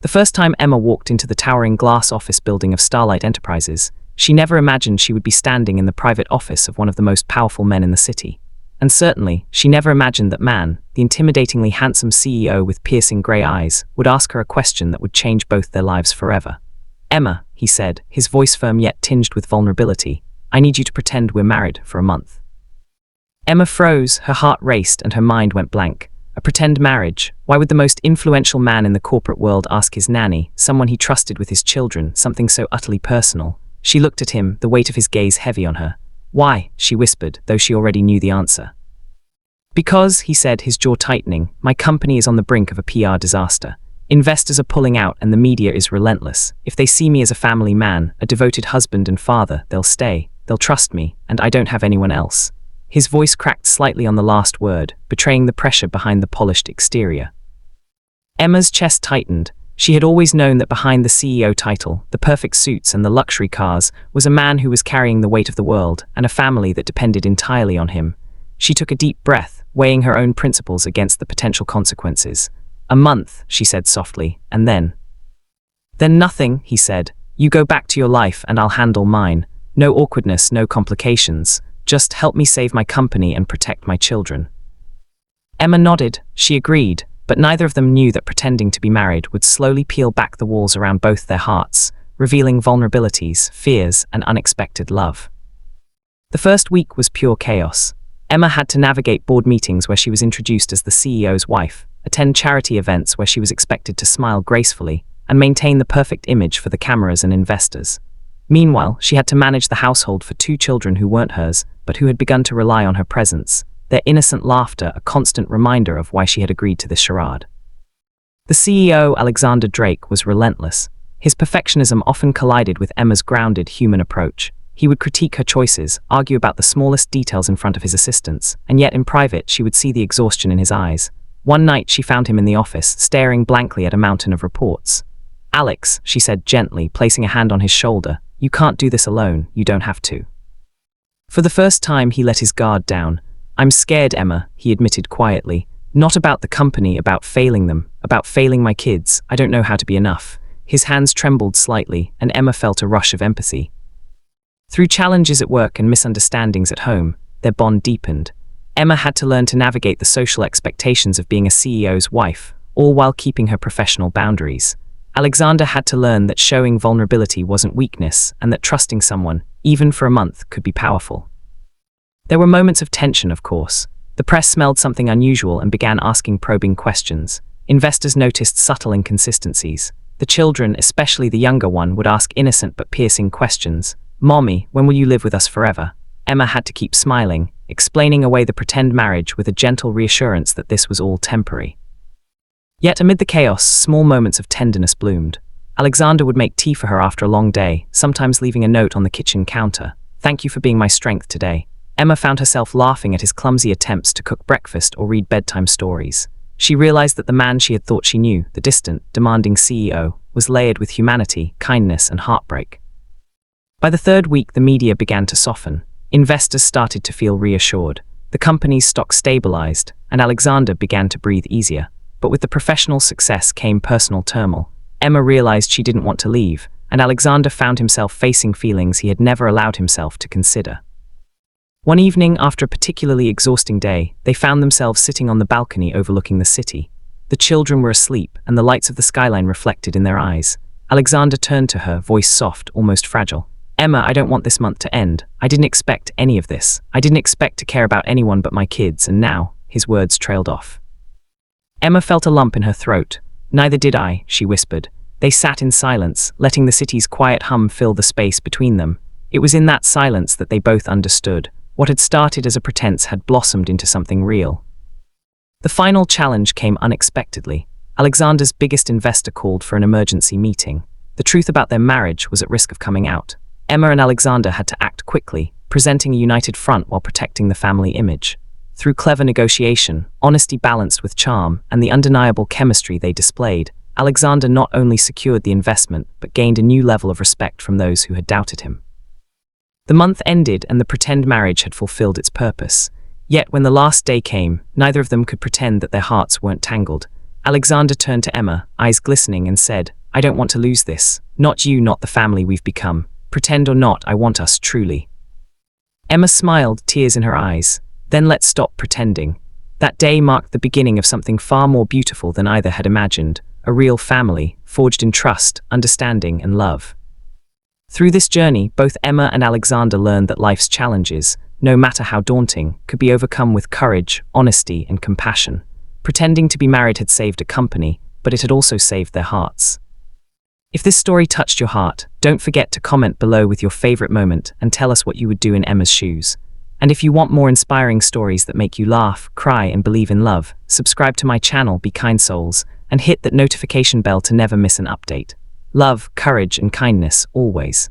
The first time Emma walked into the towering glass office building of Starlight Enterprises, she never imagined she would be standing in the private office of one of the most powerful men in the city. And certainly, she never imagined that man, the intimidatingly handsome CEO with piercing grey eyes, would ask her a question that would change both their lives forever. "Emma," he said, his voice firm yet tinged with vulnerability, "I need you to pretend we're married for a month." Emma froze, her heart raced, and her mind went blank. A pretend marriage? Why would the most influential man in the corporate world ask his nanny, someone he trusted with his children, something so utterly personal? She looked at him, the weight of his gaze heavy on her. "Why?" she whispered, though she already knew the answer. "Because," he said, his jaw tightening, "my company is on the brink of a PR disaster. Investors are pulling out and the media is relentless. If they see me as a family man, a devoted husband and father, they'll stay, they'll trust me, and I don't have anyone else." His voice cracked slightly on the last word, betraying the pressure behind the polished exterior. Emma's chest tightened. She had always known that behind the CEO title, the perfect suits and the luxury cars, was a man who was carrying the weight of the world, and a family that depended entirely on him. She took a deep breath, weighing her own principles against the potential consequences. "A month," she said softly, "and then?" "Then nothing," he said. "You go back to your life and I'll handle mine. No awkwardness, no complications. Just help me save my company and protect my children." Emma nodded. She agreed, but neither of them knew that pretending to be married would slowly peel back the walls around both their hearts, revealing vulnerabilities, fears, and unexpected love. The first week was pure chaos. Emma had to navigate board meetings where she was introduced as the CEO's wife, attend charity events where she was expected to smile gracefully, and maintain the perfect image for the cameras and investors. Meanwhile, she had to manage the household for 2 children who weren't hers, but who had begun to rely on her presence, their innocent laughter a constant reminder of why she had agreed to this charade. The CEO, Alexander Drake, was relentless. His perfectionism often collided with Emma's grounded, human approach. He would critique her choices, argue about the smallest details in front of his assistants, and yet in private she would see the exhaustion in his eyes. One night she found him in the office, staring blankly at a mountain of reports. "Alex," she said gently, placing a hand on his shoulder, "you can't do this alone, you don't have to." For the first time he let his guard down. "I'm scared, Emma," he admitted quietly. "Not about the company, about failing them, about failing my kids. I don't know how to be enough." His hands trembled slightly, and Emma felt a rush of empathy. Through challenges at work and misunderstandings at home, their bond deepened. Emma had to learn to navigate the social expectations of being a CEO's wife, all while keeping her professional boundaries. Alexander had to learn that showing vulnerability wasn't weakness, and that trusting someone, even for a month, could be powerful. There were moments of tension, of course. The press smelled something unusual and began asking probing questions. Investors noticed subtle inconsistencies. The children, especially the younger one, would ask innocent but piercing questions. "Mommy, when will you live with us forever?" Emma had to keep smiling, explaining away the pretend marriage with a gentle reassurance that this was all temporary. Yet amid the chaos, small moments of tenderness bloomed. Alexander would make tea for her after a long day, sometimes leaving a note on the kitchen counter. "Thank you for being my strength today." Emma found herself laughing at his clumsy attempts to cook breakfast or read bedtime stories. She realized that the man she had thought she knew, the distant, demanding CEO, was layered with humanity, kindness, and heartbreak. By the third week, the media began to soften. Investors started to feel reassured. The company's stock stabilized, and Alexander began to breathe easier. But with the professional success came personal turmoil. Emma realized she didn't want to leave, and Alexander found himself facing feelings he had never allowed himself to consider. One evening, after a particularly exhausting day, they found themselves sitting on the balcony overlooking the city. The children were asleep, and the lights of the skyline reflected in their eyes. Alexander turned to her, voice soft, almost fragile. "Emma, I don't want this month to end. I didn't expect any of this. I didn't expect to care about anyone but my kids, and now," his words trailed off. Emma felt a lump in her throat. "Neither did I," she whispered. They sat in silence, letting the city's quiet hum fill the space between them. It was in that silence that they both understood. What had started as a pretense had blossomed into something real. The final challenge came unexpectedly. Alexander's biggest investor called for an emergency meeting. The truth about their marriage was at risk of coming out. Emma and Alexander had to act quickly, presenting a united front while protecting the family image. Through clever negotiation, honesty balanced with charm, and the undeniable chemistry they displayed, Alexander not only secured the investment but gained a new level of respect from those who had doubted him. The month ended and the pretend marriage had fulfilled its purpose. Yet when the last day came, neither of them could pretend that their hearts weren't tangled. Alexander turned to Emma, eyes glistening, and said, "I don't want to lose this. Not you, not the family we've become. Pretend or not, I want us truly." Emma smiled, tears in her eyes. "Then let's stop pretending." That day marked the beginning of something far more beautiful than either had imagined, a real family, forged in trust, understanding, and love. Through this journey, both Emma and Alexander learned that life's challenges, no matter how daunting, could be overcome with courage, honesty, and compassion. Pretending to be married had saved a company, but it had also saved their hearts. If this story touched your heart, don't forget to comment below with your favorite moment and tell us what you would do in Emma's shoes. And if you want more inspiring stories that make you laugh, cry, and believe in love, subscribe to my channel, Be Kind Souls, and hit that notification bell to never miss an update. Love, courage, and kindness, always.